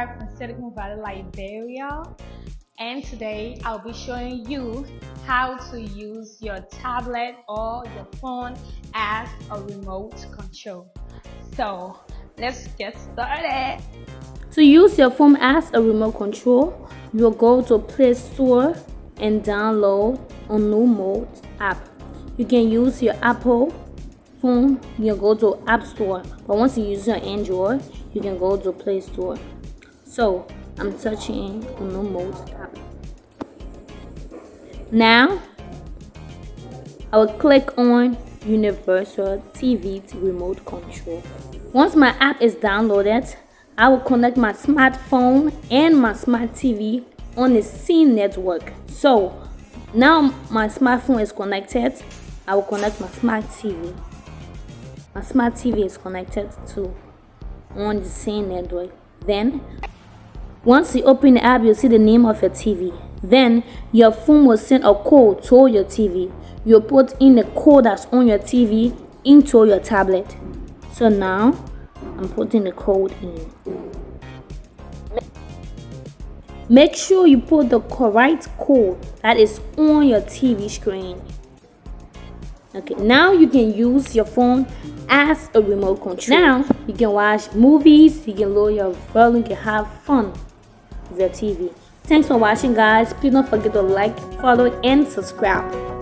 live in Silicon Valley, Liberia, and today I'll be showing you how to use your tablet or your phone as a remote control. So let's get started. To use your phone as a remote control, you'll go to Play Store and download a new mode app. You can use your Apple phone, you can go to App Store, but once you use your Android, you can go to Play Store. So I'm searching a new mode app. Now I will click on Universal TV remote control. Once my app is downloaded, I will connect my smartphone and my smart TV on the same network. So now my smartphone is connected. I will connect my smart TV. My smart TV is connected to on the same network. Then once you open the app, you'll see the name of your TV. Then your phone will send a code to your TV. You'll put in the code that's on your TV into your tablet. So now I'm putting the code in. Make sure you put the correct code that is on your TV screen. Okay, now you can use your phone as a remote control. Now you can watch movies, you can lower your volume, you can have fun with your TV. Thanks for watching, guys. Please don't forget to like, follow, and subscribe.